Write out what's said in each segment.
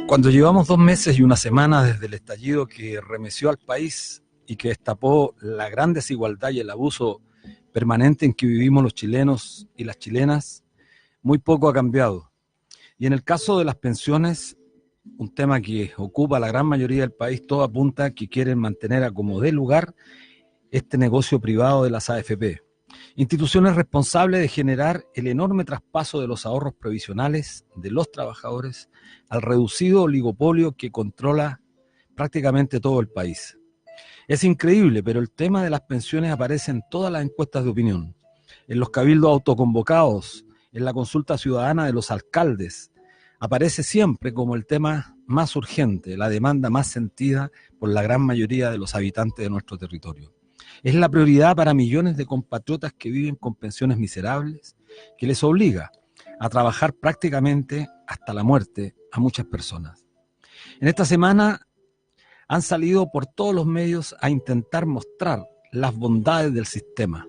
Cuando llevamos 2 meses y una semana desde el estallido que remeció al país y que destapó la gran desigualdad y el abuso permanente en que vivimos los chilenos y las chilenas, muy poco ha cambiado. Y en el caso de las pensiones, un tema que ocupa a la gran mayoría del país, todo apunta a que quieren mantener a como dé lugar este negocio privado de las AFP. Instituciones responsables de generar el enorme traspaso de los ahorros previsionales de los trabajadores al reducido oligopolio que controla prácticamente todo el país. Es increíble, pero el tema de las pensiones aparece en todas las encuestas de opinión, en los cabildos autoconvocados, en la consulta ciudadana de los alcaldes. Aparece siempre como el tema más urgente, la demanda más sentida por la gran mayoría de los habitantes de nuestro territorio. Es la prioridad para millones de compatriotas que viven con pensiones miserables, que les obliga a trabajar prácticamente hasta la muerte a muchas personas. En esta semana han salido por todos los medios a intentar mostrar las bondades del sistema,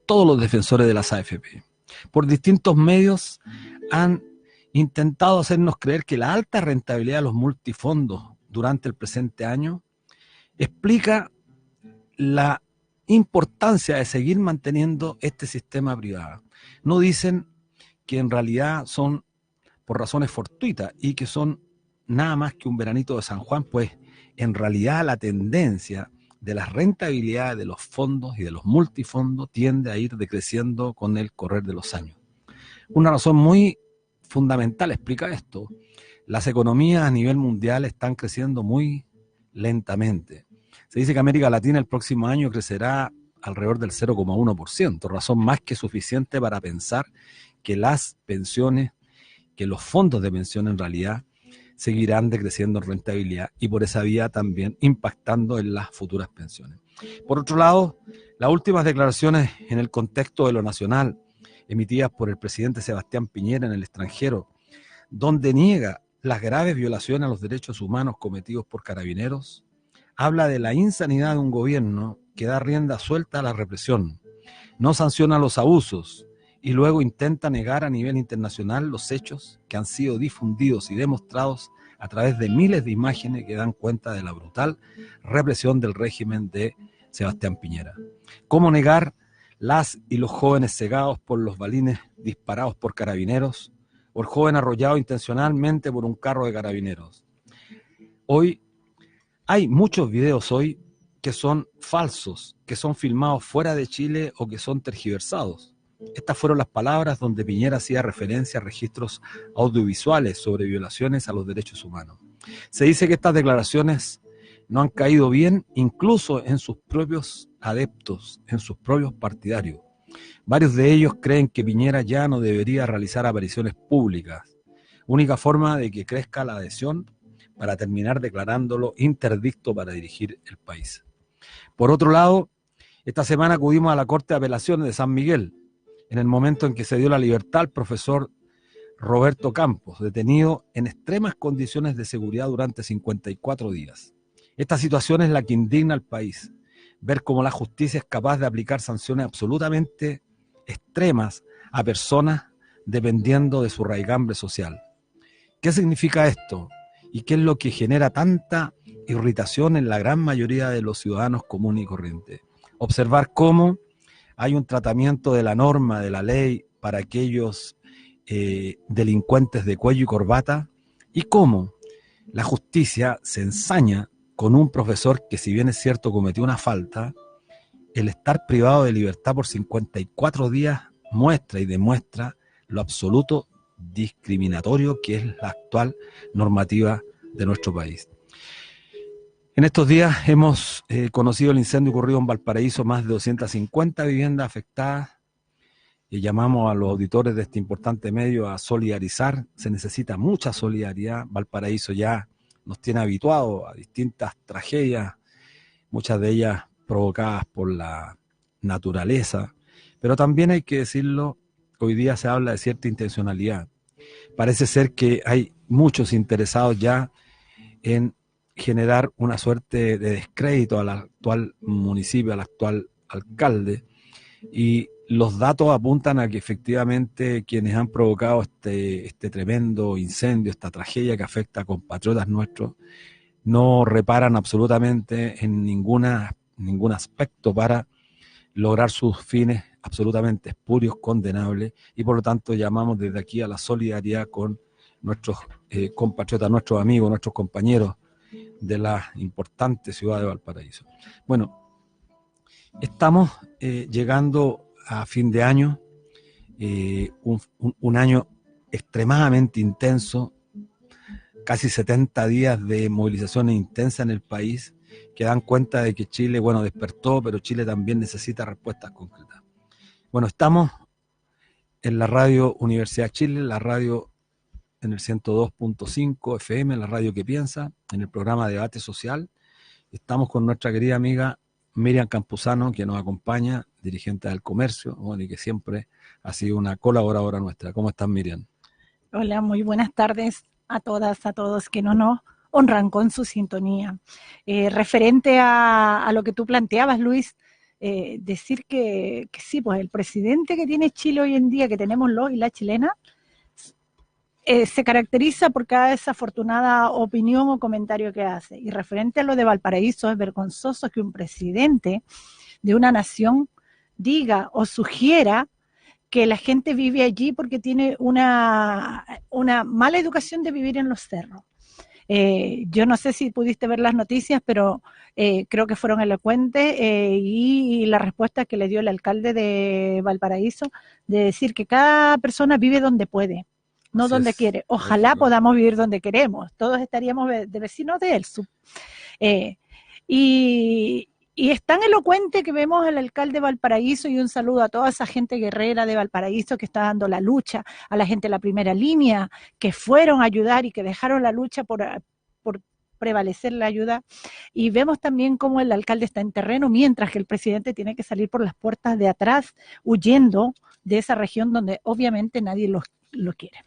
todos los defensores de las AFP. Por distintos medios han intentado hacernos creer que la alta rentabilidad de los multifondos durante el presente año explica la importancia de seguir manteniendo este sistema privado. No dicen que en realidad son por razones fortuitas y que son nada más que un veranito de San Juan, pues en realidad la tendencia de las rentabilidades de los fondos y de los multifondos tiende a ir decreciendo con el correr de los años. Una razón muy fundamental explica esto. Las economías a nivel mundial están creciendo muy lentamente. Se dice que América Latina el próximo año crecerá alrededor del 0,1%, razón más que suficiente para pensar que las pensiones, que los fondos de pensión en realidad seguirán decreciendo en rentabilidad y por esa vía también impactando en las futuras pensiones. Por otro lado, las últimas declaraciones en el contexto de lo nacional, emitidas por el presidente Sebastián Piñera en el extranjero, donde niega las graves violaciones a los derechos humanos cometidos por carabineros, habla de la insanidad de un gobierno que da rienda suelta a la represión, no sanciona los abusos y luego intenta negar a nivel internacional los hechos que han sido difundidos y demostrados a través de miles de imágenes que dan cuenta de la brutal represión del régimen de Sebastián Piñera. ¿Cómo negar las y los jóvenes cegados por los balines disparados por carabineros o el joven arrollado intencionalmente por un carro de carabineros? Hoy hay muchos videos que son falsos, que son filmados fuera de Chile o que son tergiversados. Estas fueron las palabras donde Piñera hacía referencia a registros audiovisuales sobre violaciones a los derechos humanos. Se dice que estas declaraciones no han caído bien incluso en sus propios adeptos, en sus propios partidarios. Varios de ellos creen que Piñera ya no debería realizar apariciones públicas, única forma de que crezca la adhesión para terminar declarándolo interdicto para dirigir el país. Por otro lado, esta semana acudimos a la Corte de Apelaciones de San Miguel, en el momento en que se dio la libertad al profesor Roberto Campos, detenido en extremas condiciones de seguridad durante 54 días. Esta situación es la que indigna al país, ver cómo la justicia es capaz de aplicar sanciones absolutamente extremas a personas dependiendo de su raigambre social. ¿Qué significa esto? ¿Y qué es lo que genera tanta irritación en la gran mayoría de los ciudadanos comunes y corrientes? Observar cómo hay un tratamiento de la norma, de la ley, para aquellos delincuentes de cuello y corbata, y cómo la justicia se ensaña con un profesor que, si bien es cierto cometió una falta, el estar privado de libertad por 54 días muestra y demuestra lo absoluto discriminatorio que es la actual normativa de nuestro país. En estos días hemos conocido el incendio ocurrido en Valparaíso, más de 250 viviendas afectadas, y llamamos a los auditores de este importante medio a solidarizar. Se necesita mucha solidaridad. Valparaíso ya nos tiene habituados a distintas tragedias, muchas de ellas provocadas por la naturaleza, pero también hay que decirlo, hoy día se habla de cierta intencionalidad. Parece ser que hay muchos interesados ya en generar una suerte de descrédito al actual municipio, al actual alcalde, y los datos apuntan a que efectivamente quienes han provocado este tremendo incendio, esta tragedia que afecta a compatriotas nuestros, no reparan absolutamente en ningún aspecto para lograr sus fines absolutamente espurios, condenables, y por lo tanto llamamos desde aquí a la solidaridad con nuestros compatriotas, nuestros amigos, nuestros compañeros de la importante ciudad de Valparaíso. Bueno, estamos llegando a fin de año, un año extremadamente intenso, casi 70 días de movilizaciones intensas en el país que dan cuenta de que Chile, bueno, despertó, pero Chile también necesita respuestas concretas. Bueno, estamos en la radio Universidad de Chile, la radio en el 102.5 FM, la radio que piensa, en el programa Debate Social. Estamos con nuestra querida amiga Miriam Campuzano, que nos acompaña, dirigente del comercio, bueno, y que siempre ha sido una colaboradora nuestra. ¿Cómo estás, Miriam? Hola, muy buenas tardes a todas, a todos que no nos honran con su sintonía. Referente a lo que tú planteabas, Luis, decir que sí, pues el presidente que tiene Chile hoy en día, que tenemos los y la chilena, se caracteriza por cada desafortunada opinión o comentario que hace. Y referente a lo de Valparaíso, es vergonzoso que un presidente de una nación diga o sugiera que la gente vive allí porque tiene una mala educación de vivir en los cerros. Yo no sé si pudiste ver las noticias, pero creo que fueron elocuentes y la respuesta que le dio el alcalde de Valparaíso de decir que cada persona vive donde puede, no Así donde es, quiere. Ojalá podamos vivir donde queremos, todos estaríamos de vecinos de él. Y es tan elocuente que vemos al alcalde de Valparaíso, y un saludo a toda esa gente guerrera de Valparaíso que está dando la lucha, a la gente de la primera línea, que fueron a ayudar y que dejaron la lucha por prevalecer la ayuda. Y vemos también cómo el alcalde está en terreno, mientras que el presidente tiene que salir por las puertas de atrás, huyendo de esa región donde obviamente nadie lo quiere.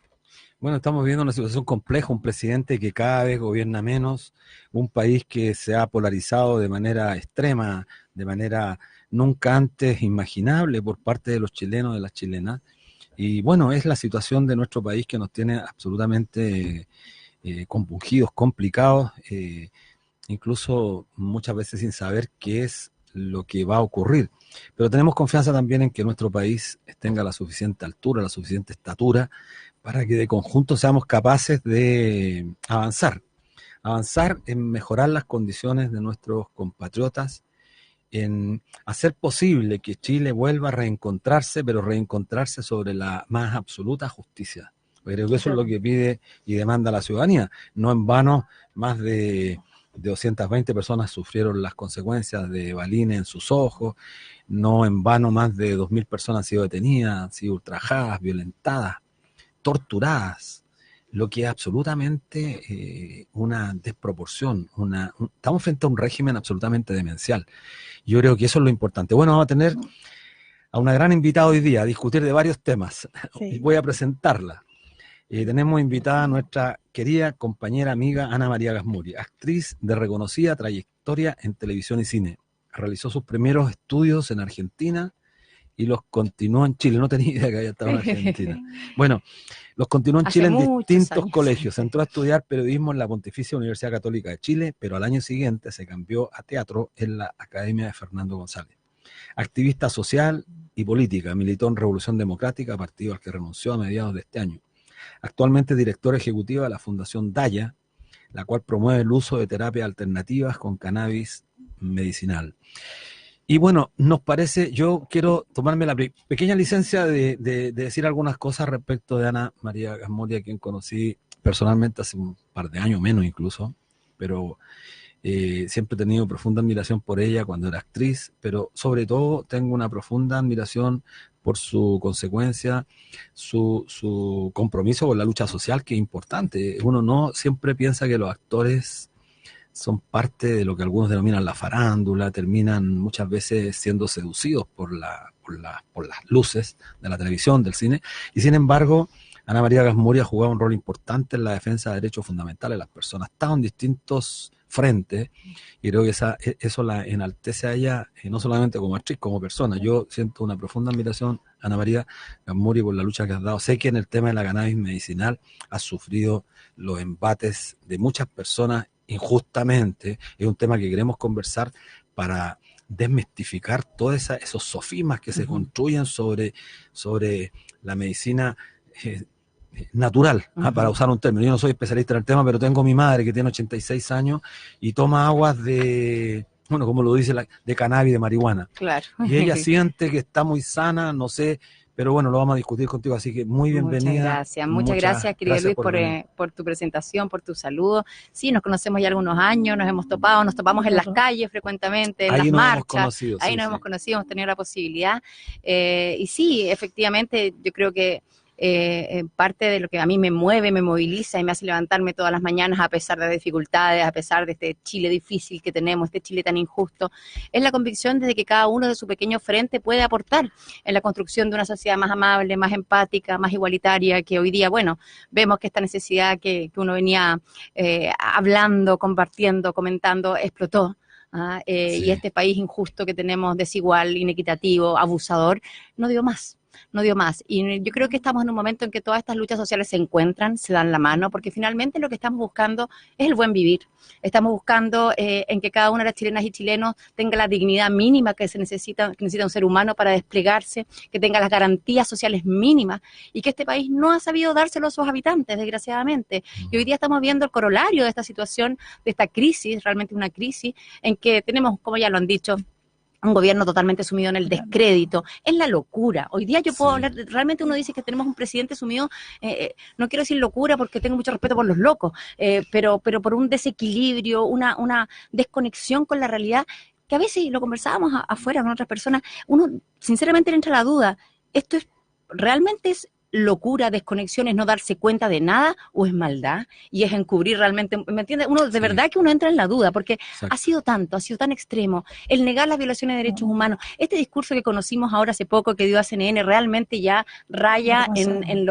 Bueno, estamos viendo una situación compleja, un presidente que cada vez gobierna menos, un país que se ha polarizado de manera extrema, de manera nunca antes imaginable por parte de los chilenos, de las chilenas. Y bueno, es la situación de nuestro país que nos tiene absolutamente compungidos, complicados, incluso muchas veces sin saber qué es lo que va a ocurrir. Pero tenemos confianza también en que nuestro país tenga la suficiente altura, la suficiente estatura, para que de conjunto seamos capaces de avanzar en mejorar las condiciones de nuestros compatriotas, en hacer posible que Chile vuelva a reencontrarse, pero reencontrarse sobre la más absoluta justicia. Creo que eso es lo que pide y demanda la ciudadanía. No en vano, más de 220 personas sufrieron las consecuencias de balines en sus ojos, no en vano más de 2.000 personas han sido detenidas, han sido ultrajadas, violentadas, torturadas, lo que es absolutamente una desproporción. Estamos frente a un régimen absolutamente demencial. Yo creo que eso es lo importante. Bueno, vamos a tener a una gran invitada hoy día a discutir de varios temas. Sí. Voy a presentarla. Tenemos invitada a nuestra querida compañera amiga Ana María Gasmuri, actriz de reconocida trayectoria en televisión y cine. Realizó sus primeros estudios en Argentina y los continuó en Chile. No tenía idea que había estado en Argentina. Bueno, los continuó en Chile en distintos colegios. Entró a estudiar periodismo en la Pontificia Universidad Católica de Chile, pero al año siguiente se cambió a teatro en la Academia de Fernando González. Activista social y política, militó en Revolución Democrática, partido al que renunció a mediados de este año. Actualmente directora ejecutiva de la Fundación Daya, la cual promueve el uso de terapias alternativas con cannabis medicinal. Y bueno, nos parece, yo quiero tomarme la pequeña licencia de decir algunas cosas respecto de Ana María Gasmuri, a quien conocí personalmente hace un par de años, menos incluso, pero siempre he tenido profunda admiración por ella cuando era actriz, pero sobre todo tengo una profunda admiración por su consecuencia, su compromiso con la lucha social, que es importante. Uno no siempre piensa que los actores son parte de lo que algunos denominan la farándula, terminan muchas veces siendo seducidos por las luces de la televisión, del cine, y sin embargo, Ana María Gasmuri ha jugado un rol importante en la defensa de derechos fundamentales de las personas, tanto en distintos frente, y creo que eso la enaltece a ella, no solamente como actriz, como persona. Yo siento una profunda admiración, Ana María Ganmuri, por la lucha que has dado. Sé que en el tema de la cannabis medicinal has sufrido los embates de muchas personas injustamente. Es un tema que queremos conversar para desmistificar todos esos sofismas que se construyen sobre la medicina natural, para usar un término. Yo no soy especialista en el tema, pero tengo mi madre que tiene 86 años y toma aguas de, bueno, como lo dice, de cannabis, de marihuana. Claro. Y ella siente que está muy sana, no sé, pero bueno, lo vamos a discutir contigo, así que muy bienvenida. Muchas gracias, querido Luis, por tu presentación, por tu saludo. Sí, nos conocemos ya algunos años, nos hemos topado, nos topamos en las calles frecuentemente, en las marchas, ahí nos hemos conocido, hemos tenido la posibilidad. Y sí, efectivamente, yo creo que parte de lo que a mí me mueve, me moviliza y me hace levantarme todas las mañanas a pesar de dificultades, a pesar de este Chile difícil que tenemos, este Chile tan injusto, es la convicción de que cada uno de su pequeño frente puede aportar en la construcción de una sociedad más amable, más empática, más igualitaria, que hoy día, bueno, vemos que esta necesidad que uno venía hablando, compartiendo, comentando, explotó. Sí. Y este país injusto que tenemos, desigual, inequitativo, abusador, no dio más. Y yo creo que estamos en un momento en que todas estas luchas sociales se encuentran, se dan la mano, porque finalmente lo que estamos buscando es el buen vivir. Estamos buscando en que cada una de las chilenas y chilenos tenga la dignidad mínima que necesita un ser humano para desplegarse, que tenga las garantías sociales mínimas y que este país no ha sabido dárselo a sus habitantes, desgraciadamente. Y hoy día estamos viendo el corolario de esta situación, de esta crisis, realmente una crisis, en que tenemos, como ya lo han dicho, un gobierno totalmente sumido en el descrédito, en la locura. Hoy día yo puedo hablar, realmente uno dice que tenemos un presidente sumido, no quiero decir locura porque tengo mucho respeto por los locos, pero por un desequilibrio, una desconexión con la realidad, que a veces, lo conversábamos afuera con otras personas, uno sinceramente le entra la duda, ¿esto realmente es locura, desconexión, es no darse cuenta de nada o es maldad y es encubrir realmente, ¿me entiendes? Uno de verdad que uno entra en la duda porque ha sido tan extremo, el negar las violaciones de derechos humanos, este discurso que conocimos ahora hace poco que dio a CNN realmente ya raya en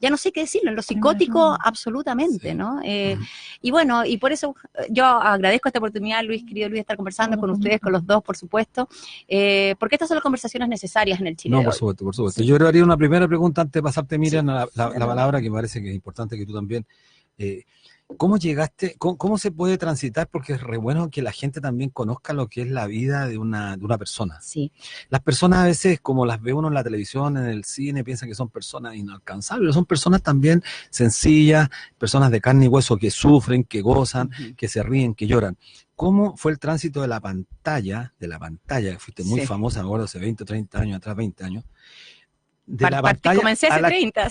ya no sé qué decirlo, en lo psicótico absolutamente, ¿no? Y bueno, y por eso yo agradezco esta oportunidad, Luis, querido Luis, de estar conversando con ustedes, con los dos, por supuesto, porque estas son las conversaciones necesarias en el Chile. No, por supuesto. Sí. Yo creo que haría una primera pregunta antes de pasarte, Miriam, la palabra, que me parece que es importante que tú también. ¿Cómo llegaste? ¿Cómo se puede transitar? Porque es re bueno que la gente también conozca lo que es la vida de una persona. Sí. Las personas a veces, como las ve uno en la televisión, en el cine, piensan que son personas inalcanzables, pero son personas también sencillas, personas de carne y hueso que sufren, que gozan, que se ríen, que lloran. ¿Cómo fue el tránsito de la pantalla, que fuiste muy famosa, me acuerdo, hace 20 o 30 años atrás, 20 años, de la pantalla comencé hace 30,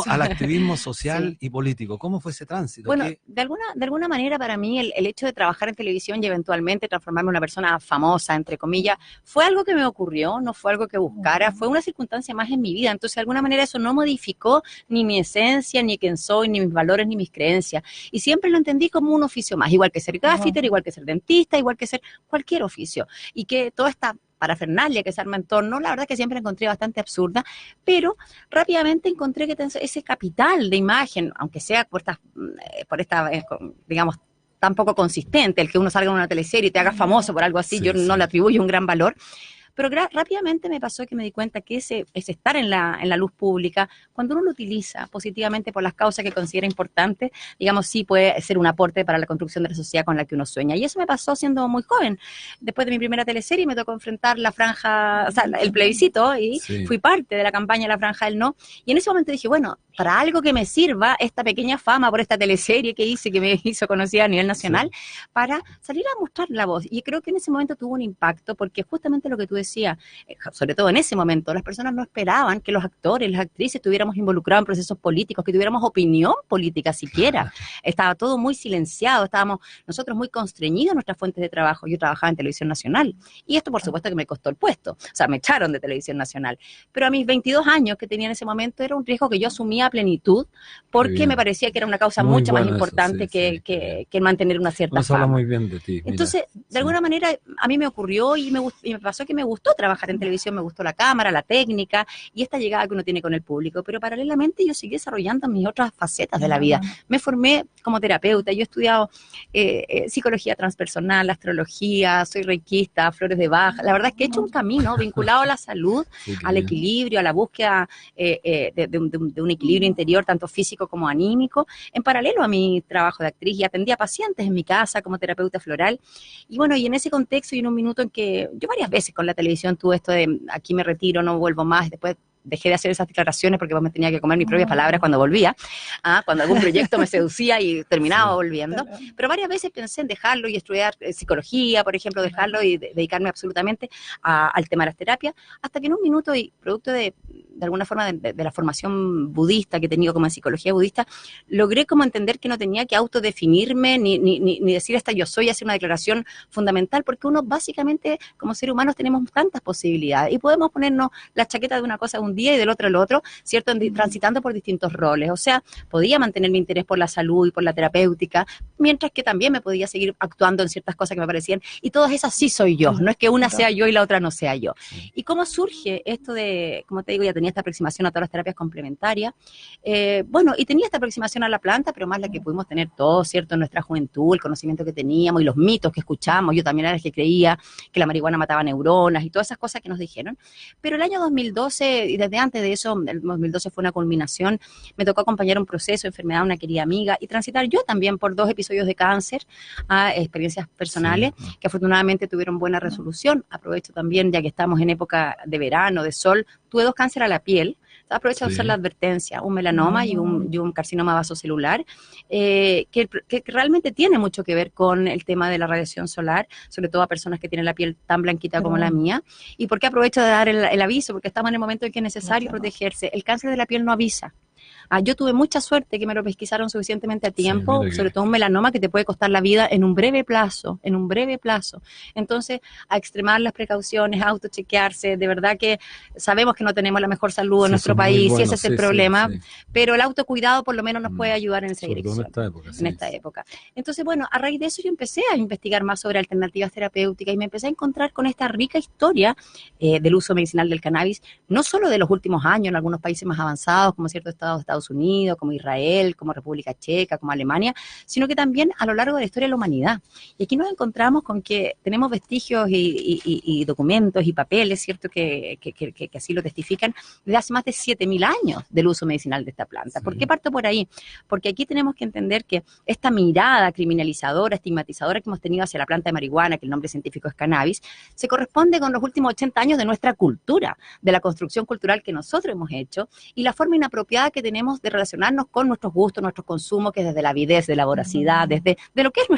al activismo social y político? ¿Cómo fue ese tránsito? Bueno, de alguna manera para mí el hecho de trabajar en televisión y eventualmente transformarme en una persona famosa, entre comillas, fue algo que me ocurrió, no fue algo que buscara, fue una circunstancia más en mi vida. Entonces, de alguna manera eso no modificó ni mi esencia, ni quién soy, ni mis valores, ni mis creencias. Y siempre lo entendí como un oficio más, igual que ser gaffiter, igual que ser dentista, igual que ser cualquier oficio. Y que toda esta parafernalia que se arma en torno, la verdad que siempre la encontré bastante absurda, pero rápidamente encontré que ese capital de imagen, aunque sea por esta digamos, tan poco consistente, el que uno salga en una teleserie y te haga famoso por algo así, yo no le atribuyo un gran valor, pero rápidamente me pasó que me di cuenta que ese estar en la luz pública, cuando uno lo utiliza positivamente por las causas que considera importantes, digamos, sí puede ser un aporte para la construcción de la sociedad con la que uno sueña. Y eso me pasó siendo muy joven. Después de mi primera teleserie me tocó enfrentar la franja, o sea, el plebiscito, y fui parte de la campaña de la franja del no. Y en ese momento dije, bueno, para algo que me sirva esta pequeña fama por esta teleserie que hice, que me hizo conocida a nivel nacional, para salir a mostrar la voz. Y creo que en ese momento tuvo un impacto, porque justamente lo que tú decías, sobre todo en ese momento, las personas no esperaban que los actores, las actrices estuviéramos involucrados en procesos políticos, que tuviéramos opinión política siquiera. Estaba todo muy silenciado, estábamos nosotros muy constreñidos en nuestras fuentes de trabajo. Yo trabajaba en Televisión Nacional y esto por supuesto que me costó el puesto, o sea, me echaron de Televisión Nacional. Pero a mis 22 años que tenía en ese momento era un riesgo que yo asumía autonomía a plenitud, porque me parecía que era una causa mucho más importante que mantener una cierta fama. Habla muy bien de ti. Entonces, de alguna manera, a mí me ocurrió y me pasó que me gustó trabajar en televisión, me gustó la cámara, la técnica y esta llegada que uno tiene con el público, pero paralelamente yo seguí desarrollando mis otras facetas de la vida. Me formé como terapeuta, yo he estudiado psicología transpersonal, astrología, soy reikista, flores de Bach. La verdad es que he hecho un camino vinculado a la salud, al equilibrio, a la búsqueda de un equilibrio interior, tanto físico como anímico, en paralelo a mi trabajo de actriz, y atendía pacientes en mi casa como terapeuta floral. Y bueno, y en ese contexto y en un minuto en que yo varias veces con la televisión tuve esto de aquí me retiro, no vuelvo más, después dejé de hacer esas declaraciones porque me tenía que comer mis propias palabras cuando volvía, cuando algún proyecto me seducía y terminaba volviendo. Pero varias veces pensé en dejarlo y estudiar psicología, por ejemplo, dejarlo y dedicarme absolutamente al tema de las terapias, hasta que en un minuto, y producto de alguna forma de la formación budista que he tenido como en psicología budista, logré como entender que no tenía que autodefinirme ni decir hasta yo soy, hacer una declaración fundamental, porque uno básicamente como seres humanos tenemos tantas posibilidades y podemos ponernos la chaqueta de una cosa un día y del otro el otro, ¿cierto? Transitando por distintos roles. O sea, podía mantener mi interés por la salud y por la terapéutica, mientras que también me podía seguir actuando en ciertas cosas que me parecían, y todas esas sí soy yo, no es que una sea yo y la otra no sea yo. ¿Y cómo surge esto de, como te digo, ya tenía esta aproximación a todas las terapias complementarias? Bueno, y tenía esta aproximación a la planta, pero más la que pudimos tener todos, ¿cierto? En nuestra juventud, el conocimiento que teníamos y los mitos que escuchamos. Yo también era el que creía que la marihuana mataba neuronas y todas esas cosas que nos dijeron. Pero el año 2012, y desde antes de eso, el 2012 fue una culminación, me tocó acompañar un proceso de enfermedad a una querida amiga y transitar yo también por 2 episodios de cáncer, a experiencias personales que afortunadamente tuvieron buena resolución. Aprovecho también, ya que estamos en época de verano, de sol, tuve 2 cánceres a la piel. Aprovecho de usar la advertencia, un melanoma y un carcinoma vasocelular, que realmente tiene mucho que ver con el tema de la radiación solar, sobre todo a personas que tienen la piel tan blanquita como la mía. ¿Y por qué aprovecho de dar el aviso? Porque estamos en el momento en que es necesario protegerse. El cáncer de la piel no avisa. Yo tuve mucha suerte que me lo pesquisaron suficientemente a tiempo, sobre todo un melanoma que te puede costar la vida en un breve plazo. Entonces, a extremar las precauciones, a autochequearse, de verdad que sabemos que no tenemos la mejor salud en nuestro país, y ese es el problema, pero el autocuidado por lo menos nos puede ayudar en esa dirección. En esta época. Entonces, bueno, a raíz de eso yo empecé a investigar más sobre alternativas terapéuticas y me empecé a encontrar con esta rica historia del uso medicinal del cannabis, no solo de los últimos años en algunos países más avanzados, como ciertos estados de Estados Unidos, como Israel, como República Checa, como Alemania, sino que también a lo largo de la historia de la humanidad. Y aquí nos encontramos con que tenemos vestigios y documentos y papeles, ¿cierto?, que así lo testifican, desde hace más de 7.000 años del uso medicinal de esta planta. ¿Por qué parto por ahí? Porque aquí tenemos que entender que esta mirada criminalizadora, estigmatizadora que hemos tenido hacia la planta de marihuana, que el nombre científico es cannabis, se corresponde con los últimos 80 años de nuestra cultura, de la construcción cultural que nosotros hemos hecho y la forma inapropiada que tenemos de relacionarnos con nuestros gustos, nuestros consumos, que es desde la avidez, de la voracidad, desde lo que es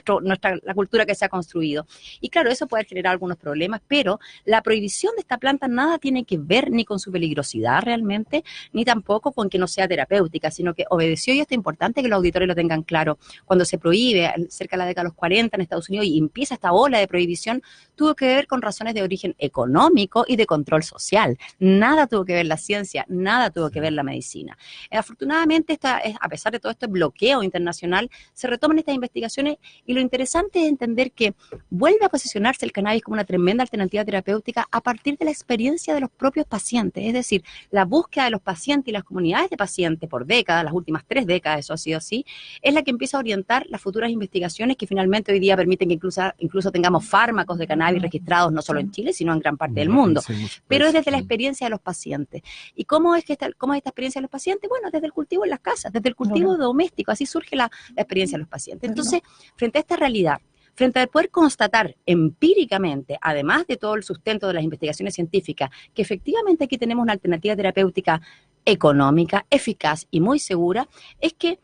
la cultura que se ha construido. Y claro, eso puede generar algunos problemas, pero la prohibición de esta planta nada tiene que ver ni con su peligrosidad realmente, ni tampoco con que no sea terapéutica, sino que obedeció, y esto es importante que los auditores lo tengan claro, cuando se prohíbe cerca de la década de los 40 en Estados Unidos y empieza esta ola de prohibición, tuvo que ver con razones de origen económico y de control social. Nada tuvo que ver la ciencia, nada tuvo que ver la medicina. Afortunadamente, a pesar de todo este bloqueo internacional, se retoman estas investigaciones y lo interesante es entender que vuelve a posicionarse el cannabis como una tremenda alternativa terapéutica a partir de la experiencia de los propios pacientes, es decir, la búsqueda de los pacientes y las comunidades de pacientes por décadas, las últimas 3 décadas, eso ha sido así, es la que empieza a orientar las futuras investigaciones que finalmente hoy día permiten que incluso tengamos fármacos de cannabis registrados no solo en Chile, sino en gran parte del mundo, pero es desde la experiencia de los pacientes. ¿Y cómo es esta experiencia de los pacientes? Bueno, desde el cultivo en las casas, desde el cultivo doméstico, así surge la experiencia de los pacientes. Entonces, frente a esta realidad, frente a poder constatar empíricamente, además de todo el sustento de las investigaciones científicas, que efectivamente aquí tenemos una alternativa terapéutica económica, eficaz y muy segura, es que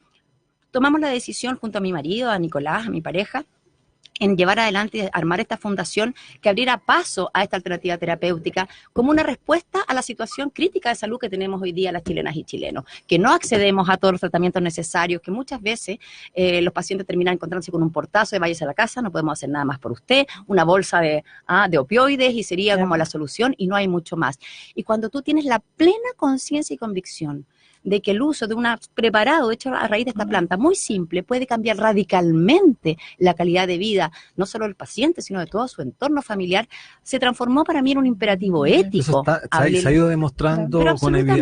tomamos la decisión junto a mi marido, a Nicolás, a mi pareja, en llevar adelante y armar esta fundación que abriera paso a esta alternativa terapéutica como una respuesta a la situación crítica de salud que tenemos hoy día las chilenas y chilenos, que no accedemos a todos los tratamientos necesarios, que muchas veces los pacientes terminan encontrándose con un portazo de váyase a la casa, no podemos hacer nada más por usted, una bolsa de opioides y sería como la solución y no hay mucho más. Y cuando tú tienes la plena conciencia y convicción de que el uso de un preparado hecho a raíz de esta planta, muy simple, puede cambiar radicalmente la calidad de vida, no solo del paciente, sino de todo su entorno familiar, se transformó para mí en un imperativo ético. Se ha ido demostrando,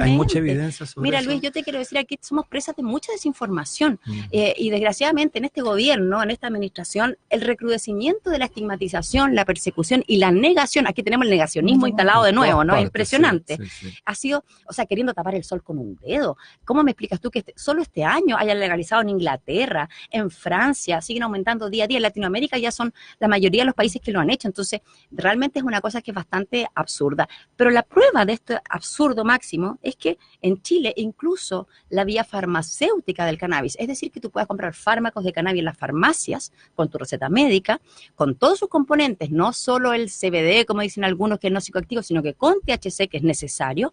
hay mucha evidencia sobre eso. Mira, Luis, yo te quiero decir, aquí somos presas de mucha desinformación y desgraciadamente en este gobierno, en esta administración, el recrudecimiento de la estigmatización, la persecución y la negación, aquí tenemos el negacionismo instalado de nuevo, ¿no? Impresionante. Sí. Ha sido, o sea, queriendo tapar el sol con un dedo. ¿Cómo me explicas tú que solo este año hayan legalizado en Inglaterra, en Francia, siguen aumentando día a día, en Latinoamérica ya son la mayoría de los países que lo han hecho? Entonces, realmente es una cosa que es bastante absurda. Pero la prueba de este absurdo máximo es que en Chile incluso la vía farmacéutica del cannabis, es decir, que tú puedas comprar fármacos de cannabis en las farmacias con tu receta médica, con todos sus componentes, no solo el CBD, como dicen algunos, que es no psicoactivo, sino que con THC, que es necesario,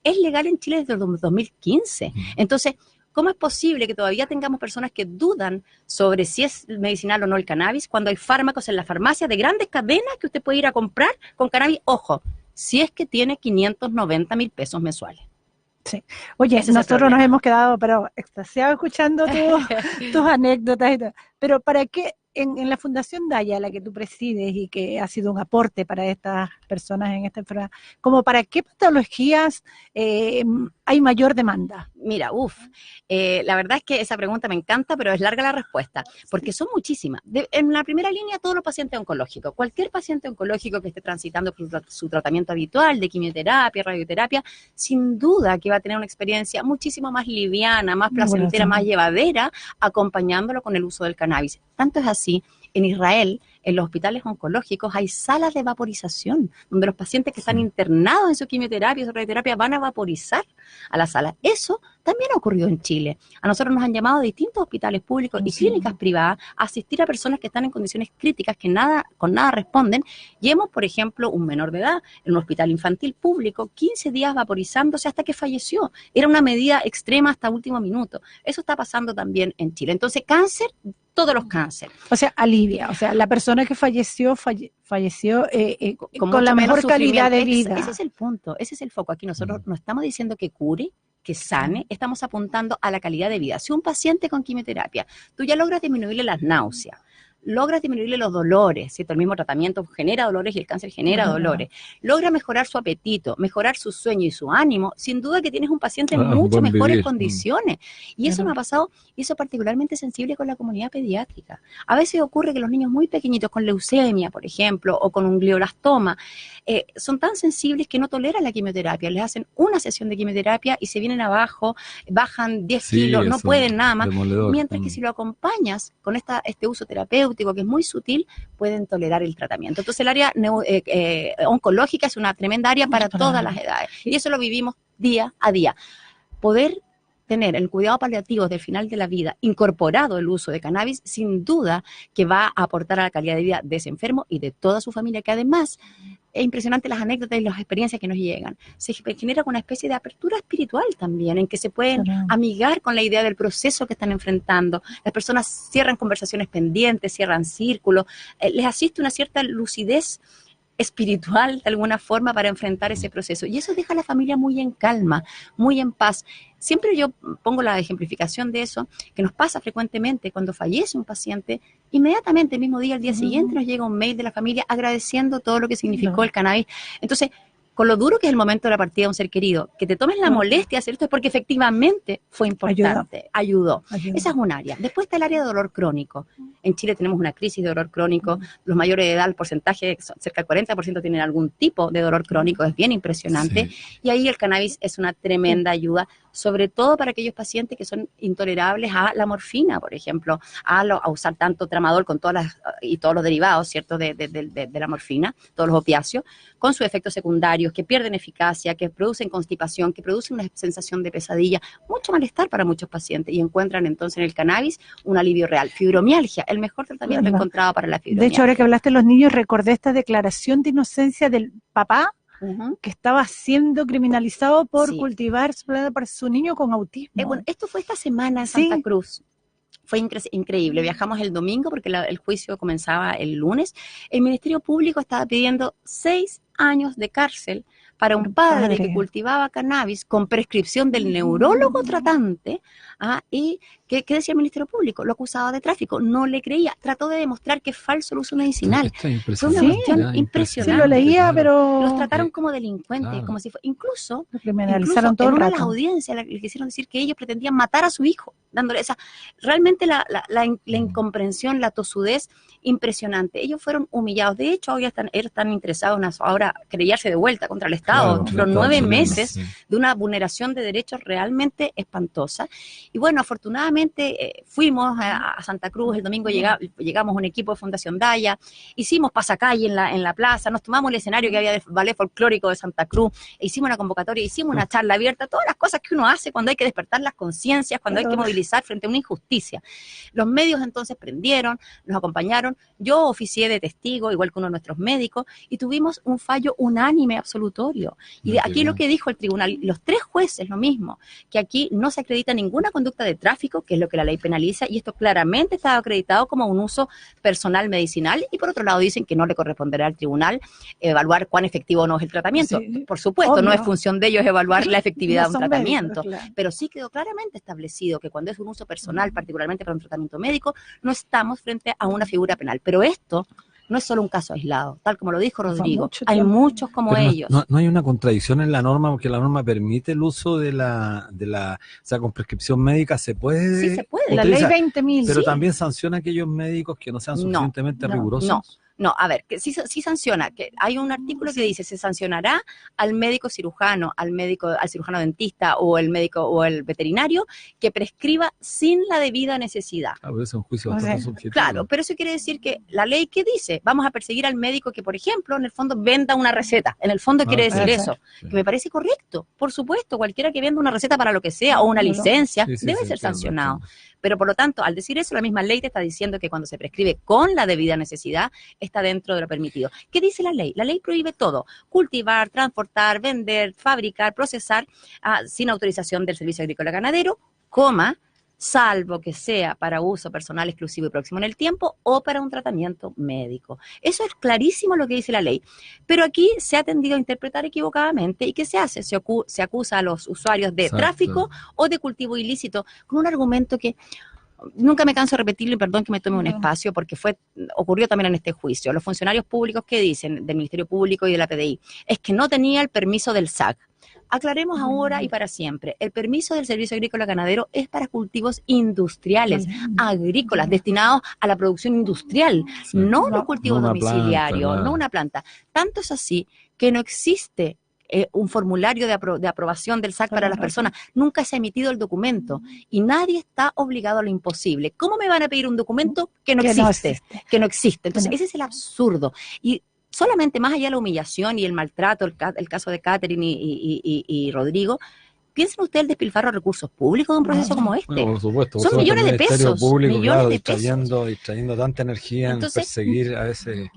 es legal en Chile desde el 2015. Entonces, ¿cómo es posible que todavía tengamos personas que dudan sobre si es medicinal o no el cannabis cuando hay fármacos en la farmacia de grandes cadenas que usted puede ir a comprar con cannabis? Ojo, si es que tiene 590,000 pesos mensuales. Sí. Oye, nosotros nos hemos quedado, pero extasiados escuchando tus anécdotas y todo. Pero ¿para qué en la Fundación Daya, la que tú presides y que ha sido un aporte para estas personas en esta enfermedad, como para qué patologías hay mayor demanda? Mira, la verdad es que esa pregunta me encanta, pero es larga la respuesta, porque son muchísimas. En la primera línea, todos los pacientes oncológicos. Cualquier paciente oncológico que esté transitando por su tratamiento habitual de quimioterapia, radioterapia, sin duda que va a tener una experiencia muchísimo más liviana, más placentera, más llevadera, acompañándolo con el uso del cannabis. Tanto es así, en Israel, en los hospitales oncológicos hay salas de vaporización, donde los pacientes que están internados en su quimioterapia, su radioterapia, van a vaporizar a la sala. Eso también ha ocurrido en Chile. A nosotros nos han llamado de distintos hospitales públicos y clínicas privadas a asistir a personas que están en condiciones críticas, que con nada responden. Y hemos, por ejemplo, un menor de edad en un hospital infantil público, 15 días vaporizándose hasta que falleció. Era una medida extrema hasta último minuto. Eso está pasando también en Chile. Entonces, cáncer, todos los cánceres. O sea, alivia. O sea, la persona que falleció con la mejor calidad de vida. Ese es el punto, ese es el foco. Aquí nosotros no estamos diciendo que cure, que sane, estamos apuntando a la calidad de vida. Si un paciente con quimioterapia, tú ya logras disminuirle las náuseas, logras disminuirle los dolores, ¿cierto? El mismo tratamiento genera dolores y el cáncer genera dolores. Logra mejorar su apetito, mejorar su sueño y su ánimo. Sin duda que tienes un paciente en mucho mejores condiciones. Y eso me ha pasado, y eso es particularmente sensible con la comunidad pediátrica. A veces ocurre que los niños muy pequeñitos con leucemia, por ejemplo, o con un glioblastoma, son tan sensibles que no toleran la quimioterapia. Les hacen una sesión de quimioterapia y se vienen abajo, bajan 10 kilos, no pueden nada más. Mientras que si lo acompañas con este uso terapéutico, que es muy sutil, pueden tolerar el tratamiento. Entonces el área oncológica es una tremenda área para todas las edades y eso lo vivimos día a día. Poder tener el cuidado paliativo desde el final de la vida incorporado el uso de cannabis, sin duda que va a aportar a la calidad de vida de ese enfermo y de toda su familia, que además es impresionante las anécdotas y las experiencias que nos llegan. Se genera una especie de apertura espiritual también, en que se pueden amigar con la idea del proceso que están enfrentando. Las personas cierran conversaciones pendientes, cierran círculos, les asiste una cierta lucidez espiritual de alguna forma para enfrentar ese proceso. Y eso deja a la familia muy en calma, muy en paz. Siempre yo pongo la ejemplificación de eso, que nos pasa frecuentemente cuando fallece un paciente, inmediatamente el mismo día, al día siguiente, nos llega un mail de la familia agradeciendo todo lo que significó el cannabis. Entonces, con lo duro que es el momento de la partida de un ser querido, que te tomes la molestia de hacer esto es porque efectivamente fue importante, ayudó. Esa es un área. Después está el área de dolor crónico. En Chile tenemos una crisis de dolor crónico. Los mayores de edad, el porcentaje, cerca del 40% tienen algún tipo de dolor crónico, es bien impresionante. Y ahí el cannabis es una tremenda ayuda, sobre todo para aquellos pacientes que son intolerables a la morfina, por ejemplo, a usar tanto tramadol con todos los derivados, ¿cierto?, de la morfina, todos los opiáceos, con sus efectos secundarios, que pierden eficacia, que producen constipación, que producen una sensación de pesadilla, mucho malestar para muchos pacientes, y encuentran entonces en el cannabis un alivio real. Fibromialgia, el mejor tratamiento encontrado para la fibromialgia. De hecho, ahora que hablaste de los niños, recordé esta declaración de inocencia del papá, que estaba siendo criminalizado por cultivar para su niño con autismo. Bueno, esto fue esta semana en Santa Cruz. Fue increíble. Viajamos el domingo porque el juicio comenzaba el lunes. El Ministerio Público estaba pidiendo 6 años de cárcel para un padre que cultivaba cannabis con prescripción del neurólogo tratante. Y ¿qué decía el Ministerio Público? Lo acusaba de tráfico, no le creía, trató de demostrar que es falso el uso medicinal. Fue una cuestión impresionante. Sí, lo leía, pero los trataron como delincuentes, como si incluso criminalizaron todo en el una de rato. las audiencias le quisieron decir que ellos pretendían matar a su hijo, dándole esa, realmente la incomprensión, la tosudez impresionante. Ellos fueron humillados. De hecho, ellos están interesados en ahora querellarse de vuelta contra el Estado. Fueron 9 meses de una vulneración de derechos realmente espantosa. Y bueno, afortunadamente fuimos a Santa Cruz, el domingo llegamos un equipo de Fundación Daya, hicimos pasacalle en la plaza, nos tomamos el escenario que había del ballet folclórico de Santa Cruz, hicimos una convocatoria, hicimos una charla abierta, todas las cosas que uno hace cuando hay que despertar las conciencias, cuando hay que movilizar frente a una injusticia. Los medios entonces prendieron, nos acompañaron, yo oficié de testigo, igual que uno de nuestros médicos, y tuvimos un fallo unánime absolutorio. Y aquí lo que dijo el tribunal, los 3 jueces, lo mismo, que aquí no se acredita ninguna conducta de tráfico, que es lo que la ley penaliza, y esto claramente estaba acreditado como un uso personal medicinal, y por otro lado dicen que no le corresponderá al tribunal evaluar cuán efectivo o no es el tratamiento. Sí, por supuesto, obvio. No es función de ellos evaluar la efectividad de un tratamiento, médicos, claro. Pero sí quedó claramente establecido que cuando es un uso personal, particularmente para un tratamiento médico, no estamos frente a una figura penal. Pero esto no es solo un caso aislado, tal como lo dijo Rodrigo, hay muchos como pero ellos. No hay una contradicción en la norma, porque la norma permite el uso de la o sea, con prescripción médica se puede. Sí, se puede. La ley 20.000. Pero también sanciona a aquellos médicos que no sean suficientemente rigurosos. No, a ver, que sí sanciona, que hay un artículo que dice se sancionará al médico cirujano, al cirujano dentista o el médico o el veterinario que prescriba sin la debida necesidad. Pero es un juicio bastante subjetivo. Claro, pero eso quiere decir que la ley que dice, vamos a perseguir al médico que, por ejemplo, en el fondo venda una receta. En el fondo quiere decir eso, que me parece correcto. Por supuesto, cualquiera que venda una receta para lo que sea o una licencia debe ser sancionado. Pero por lo tanto, al decir eso, la misma ley te está diciendo que cuando se prescribe con la debida necesidad, está dentro de lo permitido. ¿Qué dice la ley? La ley prohíbe todo: cultivar, transportar, vender, fabricar, procesar sin autorización del Servicio Agrícola Ganadero, salvo que sea para uso personal exclusivo y próximo en el tiempo o para un tratamiento médico. Eso es clarísimo lo que dice la ley. Pero aquí se ha tendido a interpretar equivocadamente. ¿Y qué se hace? Se acusa a los usuarios de tráfico o de cultivo ilícito con un argumento que nunca me canso de repetirlo, y perdón que me tome un espacio, porque ocurrió también en este juicio. Los funcionarios públicos que dicen del Ministerio Público y de la PDI es que no tenía el permiso del SAC. Aclaremos ahora y para siempre, el permiso del Servicio Agrícola Ganadero es para cultivos industriales, agrícolas, destinados a la producción industrial, no los cultivos domiciliarios, no una planta. Tanto es así que no existe un formulario de aprobación del SAC para las personas. Nunca se ha emitido el documento y nadie está obligado a lo imposible. ¿Cómo me van a pedir un documento que no existe? Que no existe. Entonces, ese es el absurdo. Y solamente más allá de la humillación y el maltrato, el caso de Catherine y Rodrigo, piensen ustedes el despilfarro de recursos públicos de un proceso como este. Bueno, por supuesto. Son millones de pesos. Público, millones de pesos. Distrayendo tanta energía en perseguir a ese...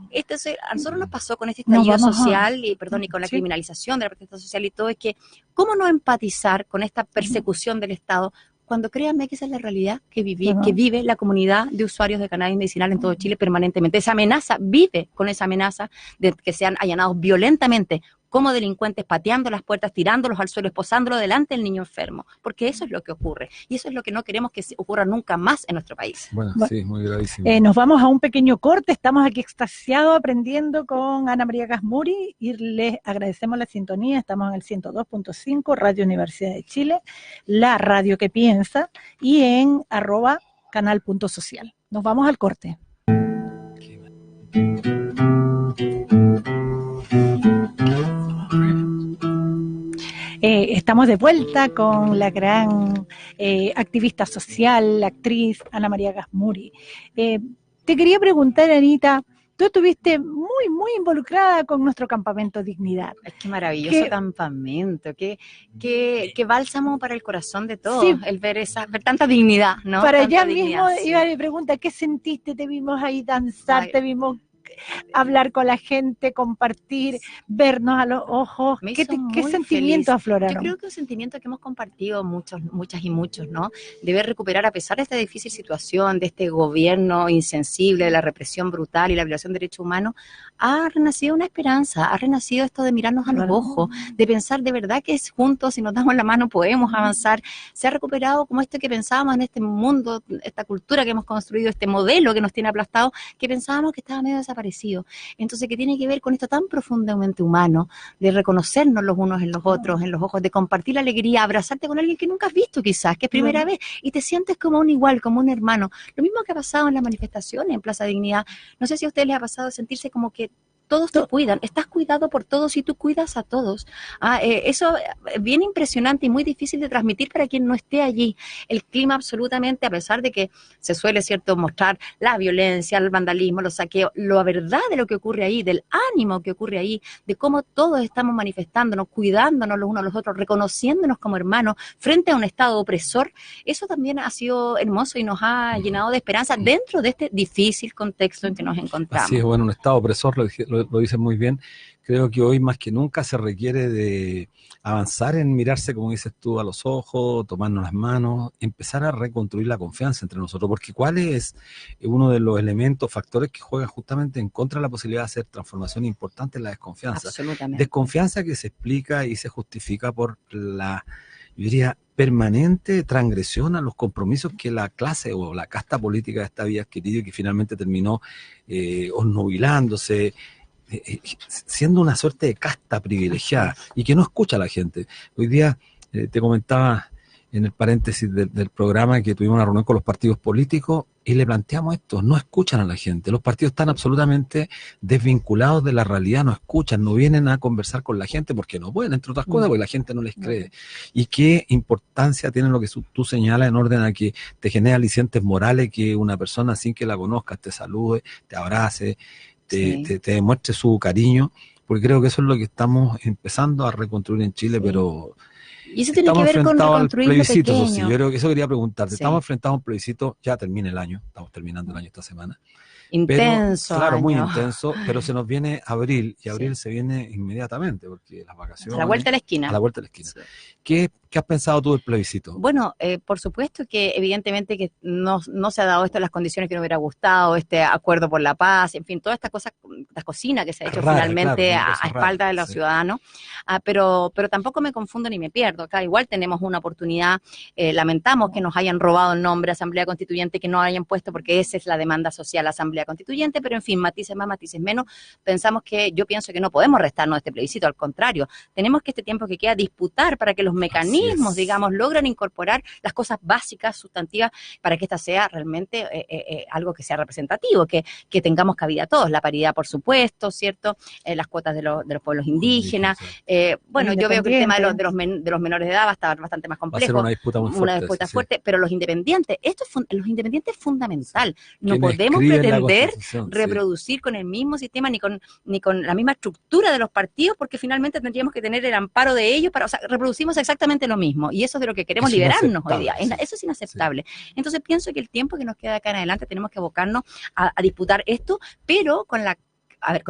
A nosotros nos pasó con este estallido social y con la criminalización de la protesta social y todo, es que ¿cómo no empatizar con esta persecución del Estado? Cuando créanme que esa es la realidad que vive la comunidad de usuarios de cannabis medicinal en todo Chile permanentemente. Esa amenaza, vive con esa amenaza de que sean allanados violentamente como delincuentes, pateando las puertas, tirándolos al suelo, esposándolo delante del niño enfermo, porque eso es lo que ocurre, y eso es lo que no queremos que ocurra nunca más en nuestro país. Bueno, sí, muy gravísimo. Nos vamos a un pequeño corte, estamos aquí extasiados aprendiendo con Ana María Gasmuri, y les agradecemos la sintonía. Estamos en el 102.5, Radio Universidad de Chile, la radio que piensa, y en @canal.social. Nos vamos al corte. Estamos de vuelta con la gran activista social, la actriz Ana María Gasmuri. Te quería preguntar, Anita, tú estuviste muy, muy involucrada con nuestro campamento Dignidad. Qué maravilloso campamento, qué bálsamo para el corazón de todos, sí, el ver tanta dignidad, ¿no? Para allá mismo iba mi pregunta, ¿qué sentiste? Te vimos ahí danzar, te vimos hablar con la gente, compartir, vernos a los ojos. ¿Qué sentimientos afloraron? Yo creo que un sentimiento que hemos compartido muchas y muchos, ¿no? De ver recuperar, a pesar de esta difícil situación, de este gobierno insensible, de la represión brutal y la violación de derechos humanos, ha renacido una esperanza, ha renacido esto de mirarnos a los ojos, de pensar de verdad que es juntos, si nos damos la mano podemos avanzar. Se ha recuperado como esto que pensábamos en este mundo, esta cultura que hemos construido, este modelo que nos tiene aplastado, que pensábamos que estaba medio desaparecido. Entonces, que tiene que ver con esto tan profundamente humano, de reconocernos los unos en los otros, en los ojos, de compartir la alegría, abrazarte con alguien que nunca has visto quizás, que es primera vez, y te sientes como un igual, como un hermano. Lo mismo que ha pasado en las manifestaciones en Plaza Dignidad. No sé si a ustedes les ha pasado sentirse como que todos te cuidan, estás cuidado por todos y tú cuidas a todos. Eso es bien impresionante y muy difícil de transmitir para quien no esté allí. El clima absolutamente, a pesar de que se suele, ¿cierto?, mostrar la violencia, el vandalismo, los saqueos, la verdad de lo que ocurre ahí, del ánimo que ocurre ahí, de cómo todos estamos manifestándonos, cuidándonos los unos a los otros, reconociéndonos como hermanos frente a un Estado opresor, eso también ha sido hermoso y nos ha llenado de esperanza dentro de este difícil contexto en que nos encontramos. Así es, bueno, un Estado opresor, lo dices muy bien. Creo que hoy más que nunca se requiere de avanzar en mirarse, como dices tú, a los ojos, tomarnos las manos, empezar a reconstruir la confianza entre nosotros, porque ¿cuál es uno de los elementos, factores que juegan justamente en contra de la posibilidad de hacer transformación importante? La desconfianza. Absolutamente. Desconfianza que se explica y se justifica por la, yo diría, permanente transgresión a los compromisos que la clase o la casta política de esta había adquirido y que finalmente terminó osnubilándose, siendo una suerte de casta privilegiada y que no escucha a la gente. Hoy día te comentaba en el paréntesis del programa que tuvimos una reunión con los partidos políticos y le planteamos esto: no escuchan a la gente, los partidos están absolutamente desvinculados de la realidad, no escuchan, no vienen a conversar con la gente porque no pueden, entre otras cosas, porque la gente no les cree. Y qué importancia tiene lo que tú señalas en orden a que te genera alicientes morales, que una persona sin que la conozcas te salude, te abrace, te demuestre su cariño, porque creo que eso es lo que estamos empezando a reconstruir en Chile, pero y eso tiene que ver con reconstruir lo pequeño. Sí, yo creo que eso quería preguntarte. Estamos enfrentados a un plebiscito, ya termina el año, estamos terminando el año esta semana. Intenso. Pero, claro, muy intenso, pero se nos viene abril, y abril se viene inmediatamente, porque las vacaciones... A la vuelta de la esquina. A la vuelta de la esquina. Sí. ¿Qué has pensado tú del plebiscito? Bueno, por supuesto que evidentemente que no se ha dado esto en las condiciones que nos hubiera gustado, este acuerdo por la paz, en fin, todas estas cosas, esta cocina que se ha hecho finalmente a espaldas de los ciudadanos, pero tampoco me confundo ni me pierdo. Acá igual tenemos una oportunidad, lamentamos que nos hayan robado el nombre Asamblea Constituyente, que no hayan puesto, porque esa es la demanda social, Asamblea Constituyente, pero en fin, matices más, matices menos, yo pienso que no podemos restarnos de este plebiscito, al contrario, tenemos que este tiempo que queda disputar para que los mecanismos, digamos, logran incorporar las cosas básicas, sustantivas, para que esta sea realmente algo que sea representativo, que tengamos cabida a todos, la paridad, por supuesto, ¿cierto? Las cuotas de los pueblos indígenas. Bueno, yo veo que el tema de los menores de edad va a estar bastante más complejo. Va a ser una disputa muy fuerte. Una disputa fuerte, pero los independientes, los independientes es fundamental. No podemos pretender reproducir con el mismo sistema ni con la misma estructura de los partidos, porque finalmente tendríamos que tener el amparo de ellos para, o sea, reproducimos exactamente lo mismo, y eso es de lo que queremos liberarnos hoy día. Eso es inaceptable. Sí. Entonces pienso que el tiempo que nos queda acá en adelante tenemos que abocarnos a disputar esto, pero con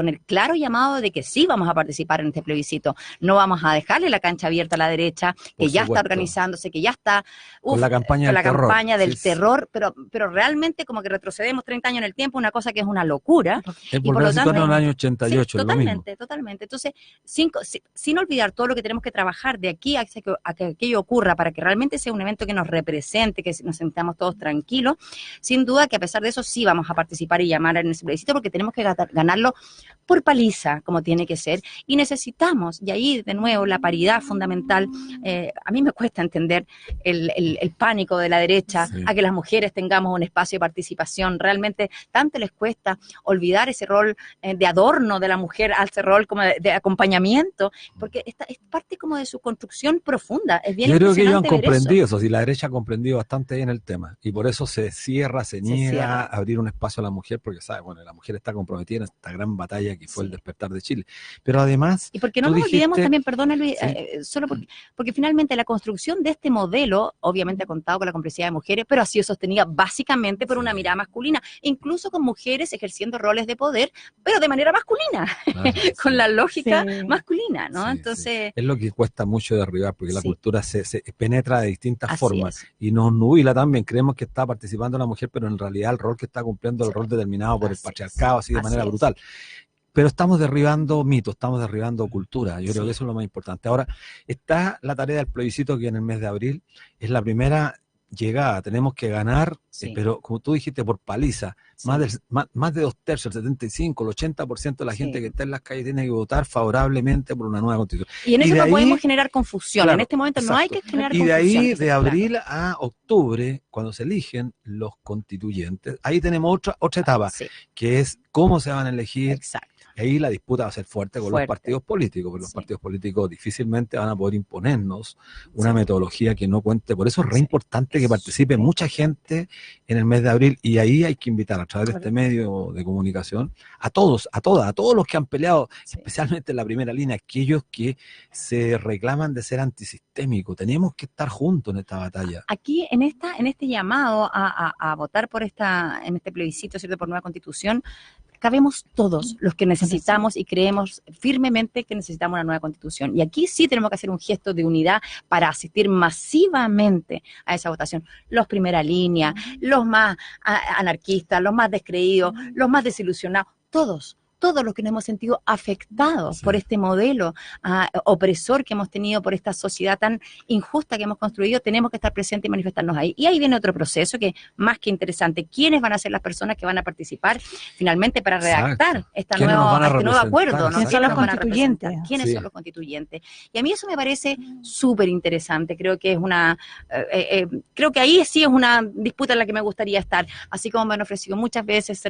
el claro llamado de que sí vamos a participar en este plebiscito. No vamos a dejarle la cancha abierta a la derecha, que ya está organizándose, que ya está con la campaña del terror, pero realmente como que retrocedemos 30 años en el tiempo, una cosa que es una locura. Es volver a situarnos en el año 88. Sí, totalmente. Entonces, sin olvidar todo lo que tenemos que trabajar de aquí a que aquello ocurra, para que realmente sea un evento que nos represente, que nos sintamos todos tranquilos, sin duda que a pesar de eso sí vamos a participar y llamar en ese plebiscito, porque tenemos que ganarlo por paliza, como tiene que ser, y necesitamos, y ahí de nuevo la paridad fundamental. A mí me cuesta entender el pánico de la derecha a que las mujeres tengamos un espacio de participación. Realmente tanto les cuesta olvidar ese rol de adorno de la mujer a ese rol como de acompañamiento, porque es parte como de su construcción profunda. Es bien. Yo creo que ellos han comprendido eso, y la derecha ha comprendido bastante bien el tema, y por eso se niega a abrir un espacio a la mujer, porque sabe, bueno, la mujer está comprometida en esta gran gran batalla que fue el despertar de Chile. Pero además... Y porque no nos olvidemos también, perdona Luis, solo porque finalmente la construcción de este modelo, obviamente ha contado con la complicidad de mujeres, pero ha sido sostenida básicamente por una mirada masculina, incluso con mujeres ejerciendo roles de poder, pero de manera masculina, con la lógica masculina, ¿no? Entonces... Es lo que cuesta mucho derribar, porque la cultura se penetra de distintas formas y nos nubila también. Creemos que está participando la mujer, pero en realidad el rol que está cumpliendo es el rol determinado por el patriarcado, así de manera brutal. Pero estamos derribando mitos, estamos derribando cultura. Yo creo que eso es lo más importante. Ahora, está la tarea del plebiscito, que en el mes de abril es la primera llegada. Tenemos que ganar, pero como tú dijiste, por paliza. Más de 2/3, el 75, el 80% de la gente que está en las calles tiene que votar favorablemente por una nueva constitución. Y en eso no podemos generar confusión. Claro, en este momento no hay que generar confusión. Y de ahí, de abril a octubre, cuando se eligen los constituyentes, ahí tenemos otra etapa, que es cómo se van a elegir. Exacto. Y ahí la disputa va a ser fuerte con los partidos políticos, porque los partidos políticos difícilmente van a poder imponernos una metodología que no cuente. Por eso es re importante que participe mucha gente en el mes de abril, y ahí hay que invitar a través de este medio de comunicación a todos, a todos los que han peleado, especialmente en la primera línea, aquellos que se reclaman de ser antisistémicos. Tenemos que estar juntos en esta batalla. Aquí, en este llamado a votar por en este plebiscito, ¿cierto?, por nueva constitución, cabemos todos los que necesitamos y creemos firmemente que necesitamos una nueva constitución. Y aquí sí tenemos que hacer un gesto de unidad para asistir masivamente a esa votación. Los primera línea, los más anarquistas, los más descreídos, los más desilusionados, todos los que nos hemos sentido afectados por este modelo opresor que hemos tenido, por esta sociedad tan injusta que hemos construido, tenemos que estar presentes y manifestarnos ahí. Y ahí viene otro proceso que más que interesante. ¿Quiénes van a ser las personas que van a participar finalmente para redactar este nuevo acuerdo? ¿Quiénes son los constituyentes? ¿Quiénes son los constituyentes? Y a mí eso me parece súper interesante. Creo que creo que ahí sí es una disputa en la que me gustaría estar. Así como me han ofrecido muchas veces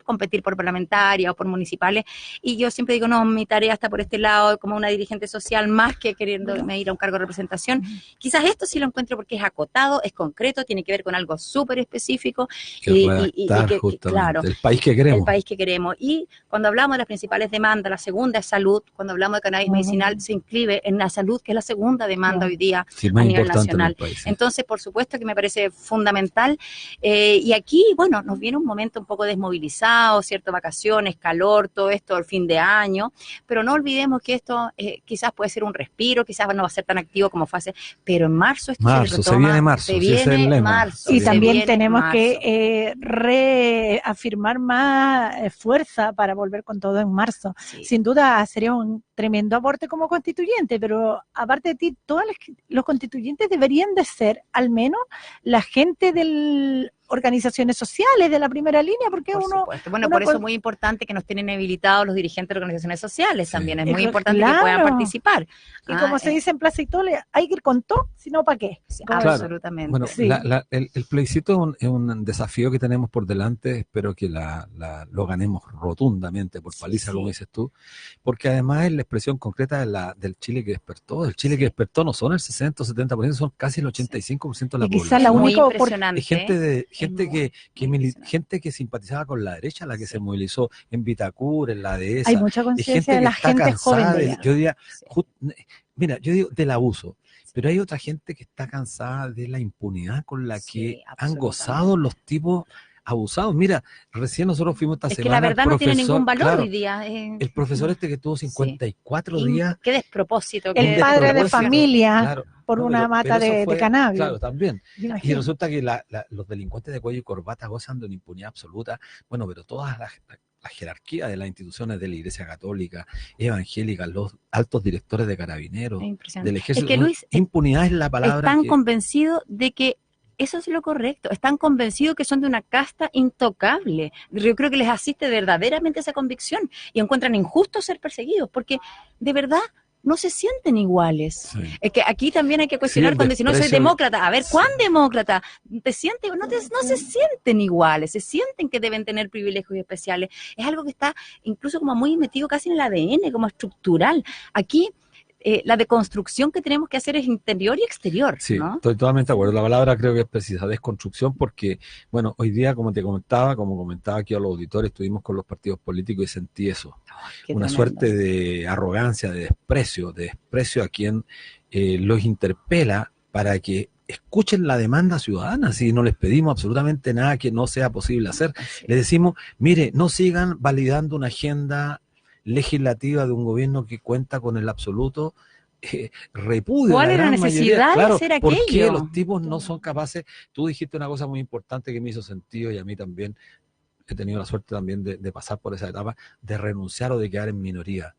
competir por parlamentaria o por municipales, y yo siempre digo, no, mi tarea está por este lado, como una dirigente social, más que queriéndome ir a un cargo de representación. Quizás esto sí lo encuentro porque es acotado, es concreto, tiene que ver con algo súper específico, claro, el país que queremos. El país que queremos. Y cuando hablamos de las principales demandas, la segunda es salud. Cuando hablamos de cannabis medicinal, se inscribe en la salud, que es la segunda demanda hoy día a nivel nacional. Entonces, por supuesto que me parece fundamental. Y aquí, bueno, nos viene un momento un poco desmovilizado, ¿cierto? Vacaciones, calor, todo esto, el fin de año, pero no olvidemos que esto quizás puede ser un respiro, quizás no va a ser tan activo como fue hace, pero en marzo esto se viene marzo. Y también tenemos que reafirmar más fuerza para volver con todo en marzo. Sin duda sería un tremendo aporte como constituyente, pero aparte de ti, todos los constituyentes deberían de ser al menos la gente del organizaciones sociales de la primera línea, porque por eso es muy importante que nos tienen habilitados los dirigentes de organizaciones sociales también, es muy importante que puedan participar. Y como se dice en Plaza Italia, hay que ir con todo, si no, ¿para qué? Absolutamente. Bueno, el plebiscito es un desafío que tenemos por delante, espero que lo ganemos rotundamente, por paliza, como dices tú, porque además es la expresión concreta del Chile que despertó. El Chile que despertó no son el 60 o 70%, son casi el 85% de la población. Quizás la única gente que simpatizaba con la derecha, la que se movilizó en Vitacura, en la dehesa. Hay mucha conciencia de la gente joven. Yo digo del abuso, pero hay otra gente que está cansada de la impunidad con la que han gozado los tipos abusados. Mira, recién nosotros fuimos esta semana. Es que la verdad no tiene ningún valor hoy día. El profesor que tuvo 54 días. Qué despropósito. El padre de familia por una mata de cannabis. Claro, también. Y resulta que los delincuentes de cuello y corbata gozan de una impunidad absoluta. Bueno, pero todas la jerarquía de las instituciones de la Iglesia Católica, evangélica, los altos directores de carabineros, del ejército. Es que, Luis, impunidad es la palabra. Están convencidos de que eso es lo correcto, están convencidos que son de una casta intocable. Yo creo que les asiste verdaderamente esa convicción y encuentran injusto ser perseguidos, porque de verdad no se sienten iguales. Es que aquí también hay que cuestionar cuando dicen, no soy demócrata. A ver, ¿cuán demócrata? ¿Te sientes? No se sienten iguales, se sienten que deben tener privilegios especiales. Es algo que está incluso como muy metido casi en el ADN, como estructural. Aquí la deconstrucción que tenemos que hacer es interior y exterior. Sí, ¿no? estoy totalmente de acuerdo. La palabra creo que es precisa, desconstrucción, porque, bueno, hoy día, como comentaba aquí a los auditores, estuvimos con los partidos políticos y sentí eso. Una suerte de arrogancia, de desprecio a quien los interpela para que escuchen la demanda ciudadana. Si no les pedimos absolutamente nada que no sea posible hacer, les decimos, mire, no sigan validando una agenda legislativa de un gobierno que cuenta con el absoluto repudio. ¿Cuál era la necesidad de hacer aquello? ¿Por qué los tipos no son capaces? Tú dijiste una cosa muy importante que me hizo sentido y a mí también he tenido la suerte también de pasar por esa etapa, de renunciar o de quedar en minoría.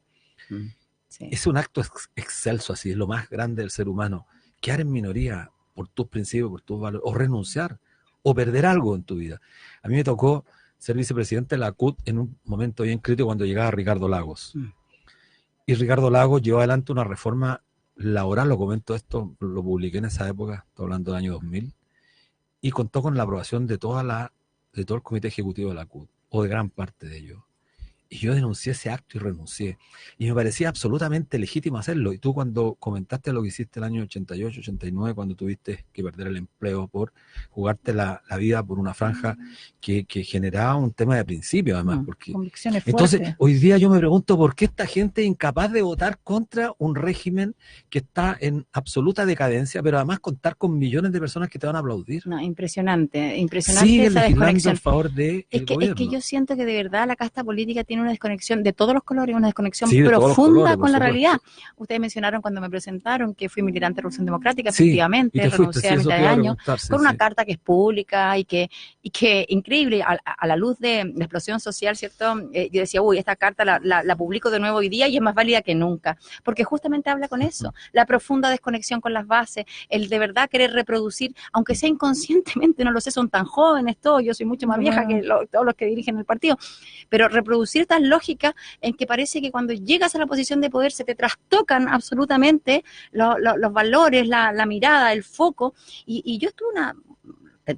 Sí. Es un acto excelso, así, es lo más grande del ser humano. Quedar en minoría por tus principios, por tus valores, o renunciar, o perder algo en tu vida. A mí me tocó ser vicepresidente de la CUT en un momento bien crítico cuando llegaba Ricardo Lagos. Y Ricardo Lagos llevó adelante una reforma laboral, lo comento esto, lo publiqué en esa época, estoy hablando del año 2000, y contó con la aprobación de todo el comité ejecutivo de la CUT, o de gran parte de ellos. Y yo denuncié ese acto y renuncié. Y me parecía absolutamente legítimo hacerlo. Y tú cuando comentaste lo que hiciste el año 88, 89, cuando tuviste que perder el empleo por jugarte la vida por una franja que generaba un tema de principio, además. Porque convicciones entonces, fuertes. Hoy día yo me pregunto por qué esta gente es incapaz de votar contra un régimen que está en absoluta decadencia, pero además contar con millones de personas que te van a aplaudir. No, impresionante Sigue esa desconexión. A favor de es gobierno. que yo siento que de verdad la casta política tiene una desconexión de todos los colores, una desconexión profunda con la realidad. Ustedes mencionaron cuando me presentaron que fui militante de Revolución Democrática, efectivamente, renuncié a mitad de año, con una carta que es pública y que increíble, a la luz de la explosión social, ¿cierto? Yo decía, esta carta la publico de nuevo hoy día y es más válida que nunca, porque justamente habla con eso, la profunda desconexión con las bases, el de verdad querer reproducir, aunque sea inconscientemente, no lo sé, son tan jóvenes todos, yo soy mucho más vieja que todos los que dirigen el partido, pero reproducir estas lógicas en que parece que cuando llegas a la posición de poder se te trastocan absolutamente los valores, la mirada, el foco, y yo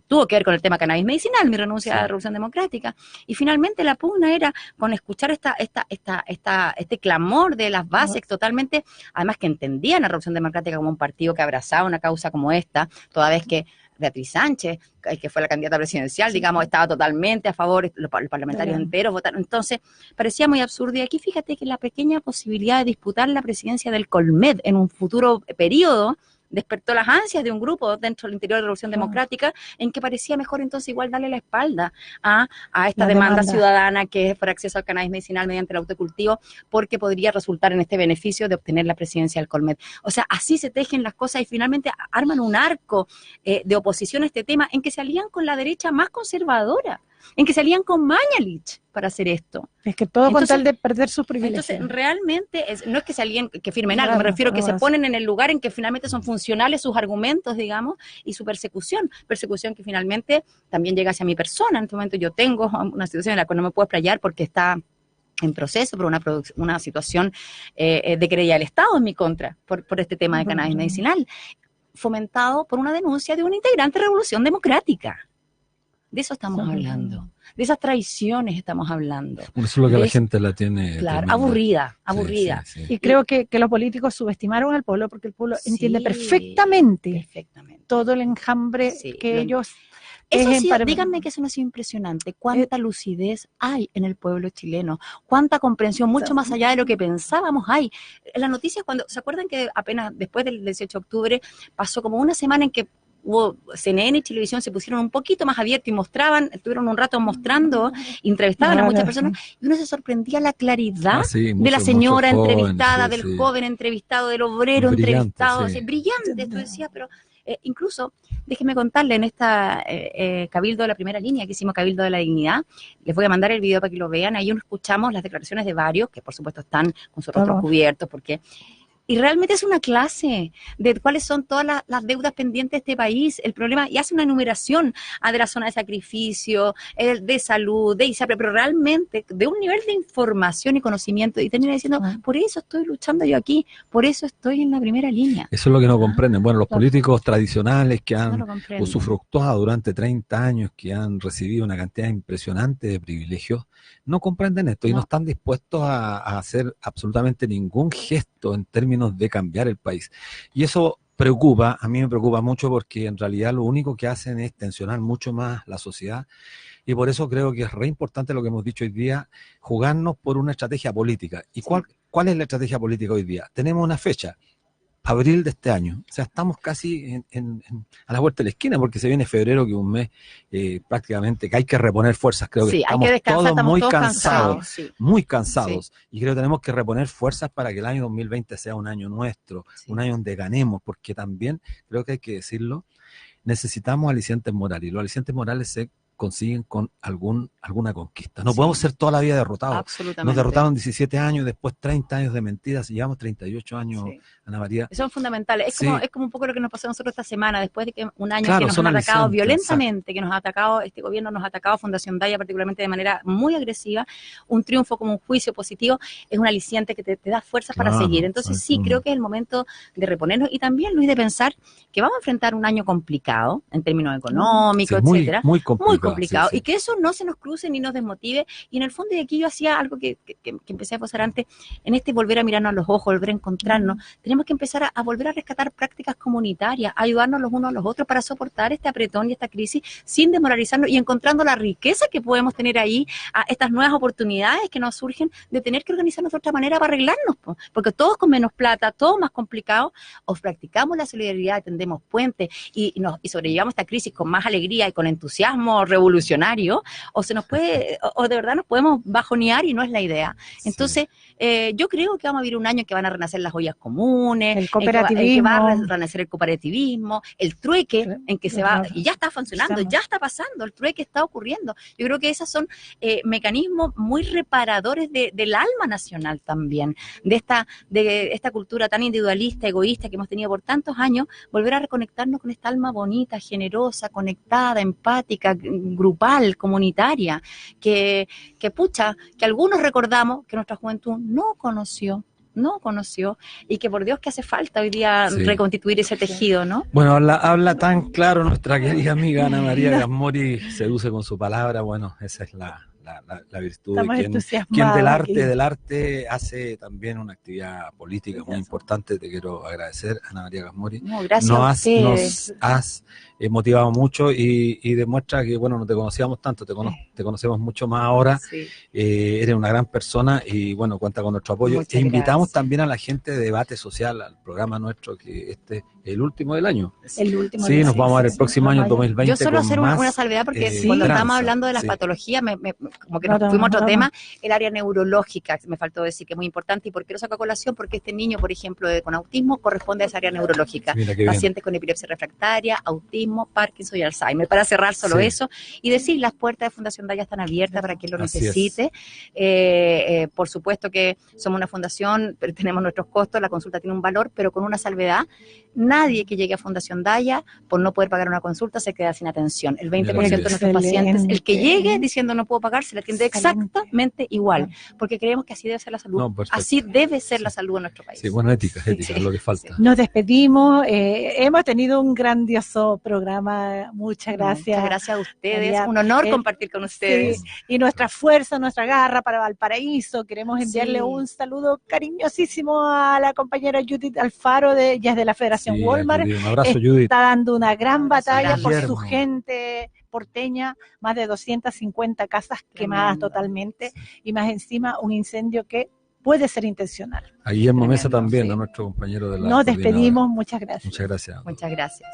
tuvo que ver con el tema cannabis medicinal, mi renuncia a la Revolución Democrática, y finalmente la pugna era con escuchar este clamor de las bases totalmente, además que entendían a la Revolución Democrática como un partido que abrazaba una causa como esta, toda vez que Beatriz Sánchez, que fue la candidata presidencial, digamos, estaba totalmente a favor, los parlamentarios enteros votaron, entonces parecía muy absurdo, y aquí fíjate que la pequeña posibilidad de disputar la presidencia del Colmed en un futuro periodo despertó las ansias de un grupo dentro del interior de la Revolución Democrática, en que parecía mejor entonces igual darle la espalda a esta demanda ciudadana que es por acceso al cannabis medicinal mediante el autocultivo, porque podría resultar en este beneficio de obtener la presidencia del Colmed. O sea, así se tejen las cosas y finalmente arman un arco de oposición a este tema en que se alían con la derecha más conservadora, en que se alían con Mañalich para hacer esto. Es que todo con tal de perder sus privilegios. Entonces, realmente, no es que se alíen, que firmen algo, me refiero que se ponen en el lugar en que finalmente son funcionales sus argumentos, digamos, y su persecución que finalmente también llega hacia mi persona. En este momento yo tengo una situación en la cual no me puedo explayar porque está en proceso por una situación de querella del Estado en mi contra, por este tema de cannabis medicinal, fomentado por una denuncia de un integrante de Revolución Democrática. De eso estamos hablando, de esas traiciones estamos hablando. Eso es lo que la gente la tiene. Claro, aburrida. Sí. Y creo que los políticos subestimaron al pueblo porque el pueblo entiende perfectamente todo el enjambre que ellos... Eso sí, díganme que eso no ha sido impresionante. Cuánta lucidez hay en el pueblo chileno, cuánta comprensión, mucho más allá de lo que pensábamos hay. En las noticias, cuando ¿se acuerdan que apenas después del 18 de octubre pasó como una semana en que CNN y Televisión se pusieron un poquito más abiertos y estuvieron un rato mostrando, entrevistaban a muchas personas, y uno se sorprendía la claridad de la señora entrevistada, del joven entrevistado, del obrero entrevistado, brillante, tú decías, pero incluso, déjenme contarle, en esta Cabildo de la Primera Línea que hicimos, Cabildo de la Dignidad, les voy a mandar el video para que lo vean, ahí escuchamos las declaraciones de varios, que por supuesto están con sus rostros cubiertos, porque... Y realmente es una clase de cuáles son todas las deudas pendientes de este país, el problema, y hace una enumeración de la zona de sacrificio, de salud, de ISAPRE, pero realmente de un nivel de información y conocimiento, y termina diciendo, por eso estoy luchando yo aquí, por eso estoy en la primera línea. Eso es lo que no comprenden. Bueno, los políticos tradicionales que han usufructuado durante 30 años, que han recibido una cantidad impresionante de privilegios, no comprenden esto y no están dispuestos a hacer absolutamente ningún gesto en términos términos de cambiar el país. Y eso preocupa, a mí me preocupa mucho porque en realidad lo único que hacen es tensionar mucho más la sociedad. Y por eso creo que es re importante lo que hemos dicho hoy día, jugarnos por una estrategia política. ¿Y cuál es la estrategia política hoy día? Tenemos una fecha, abril de este año. O sea, estamos casi a la vuelta de la esquina, porque se viene febrero, que es un mes prácticamente que hay que reponer fuerzas. Creo que estamos todos muy cansados, muy cansados. Sí. Y creo que tenemos que reponer fuerzas para que el año 2020 sea un año nuestro, un año donde ganemos, porque también, creo que hay que decirlo, necesitamos alicientes morales. Y los alicientes morales se consiguen con alguna conquista. No podemos ser toda la vida derrotados. Absolutamente. Nos derrotaron 17 años, después 30 años de mentiras, y llevamos 38 años, Ana María. Son fundamentales. Es como un poco lo que nos pasó a nosotros esta semana, después de que un año que nos han atacado violentamente, que nos ha atacado, este gobierno nos ha atacado, Fundación Daya particularmente de manera muy agresiva. Un triunfo como un juicio positivo es un aliciente que te da fuerzas para seguir. Entonces creo que es el momento de reponernos, y también, Luis, de pensar que vamos a enfrentar un año complicado en términos económicos, etcétera. Muy complicado, y que eso no se nos cruce ni nos desmotive. Y en el fondo, de aquí yo hacía algo que empecé a posar antes, en volver a mirarnos a los ojos, volver a encontrarnos. Tenemos que empezar a volver a rescatar prácticas comunitarias, a ayudarnos los unos a los otros para soportar este apretón y esta crisis sin desmoralizarnos, y encontrando la riqueza que podemos tener ahí, a estas nuevas oportunidades que nos surgen de tener que organizarnos de otra manera para arreglarnos, porque todos con menos plata, todos más complicados, o practicamos la solidaridad, tendemos puentes y sobrellevamos esta crisis con más alegría y con entusiasmo revolucionario, o se nos puede, o de verdad nos podemos bajonear, y no es la idea. Entonces, yo creo que vamos a vivir un año en que van a renacer las ollas comunes, el cooperativismo, en que va a renacer el cooperativismo, el trueque, en que se va, y ya está funcionando, ya está pasando, el trueque está ocurriendo. Yo creo que esos son mecanismos muy reparadores del alma nacional también, de esta cultura tan individualista, egoísta que hemos tenido por tantos años, volver a reconectarnos con esta alma bonita, generosa, conectada, empática, grupal, comunitaria, que algunos recordamos que nuestra juventud no conoció, y que por Dios que hace falta hoy día reconstituir ese tejido, ¿no? Bueno, habla tan claro nuestra querida amiga Ana María Gasmori, seduce con su palabra. Bueno, esa es la virtud de quien del arte hace también una actividad política muy importante. Te quiero agradecer, Ana María Gasmori. Gracias a ustedes. Nos has motivado mucho y demuestra que, bueno, no te conocíamos tanto, te conocemos mucho más ahora. Eres una gran persona y, bueno, cuenta con nuestro apoyo. Te invitamos también a la gente de Debate Social, al programa nuestro, que este es el último del año. Nos vamos a ver el próximo año, 2020. Yo solo hacer una salvedad, porque cuando estamos hablando de las patologías, como que nos fuimos a otro tema, el área neurológica, me faltó decir que es muy importante. ¿Y por qué lo saco a colación? Porque este niño, por ejemplo, con autismo, corresponde a esa área neurológica. Pacientes con epilepsia refractaria, autismo, Parkinson y Alzheimer. Para cerrar solo eso, y decir, las puertas de Fundación Daya están abiertas para quien lo necesite. Por supuesto que somos una fundación, pero tenemos nuestros costos, la consulta tiene un valor, pero con una salvedad: nadie que llegue a Fundación Daya por no poder pagar una consulta se queda sin atención. El 20% de nuestros pacientes, el que llegue diciendo no puedo pagar, se le atiende exactamente igual, porque creemos que así debe ser la salud, así debe ser la salud en nuestro país. Sí, bueno, ética, es lo que falta. Nos despedimos, hemos tenido un grandioso programa, muchas gracias. Muchas gracias a ustedes, un honor compartir con ustedes. Y nuestra fuerza, nuestra garra para Valparaíso. Queremos enviarle un saludo cariñosísimo a la compañera Judith Alfaro, ella es de la Federación Walmart. Un abrazo, Judith. Está dando una gran batalla por su gente porteña, más de 250 casas quemadas totalmente, y más encima un incendio que puede ser intencional. A Guillermo Mesa también, a nuestro compañero de la Nos despedimos, muchas gracias. Muchas gracias. Muchas gracias.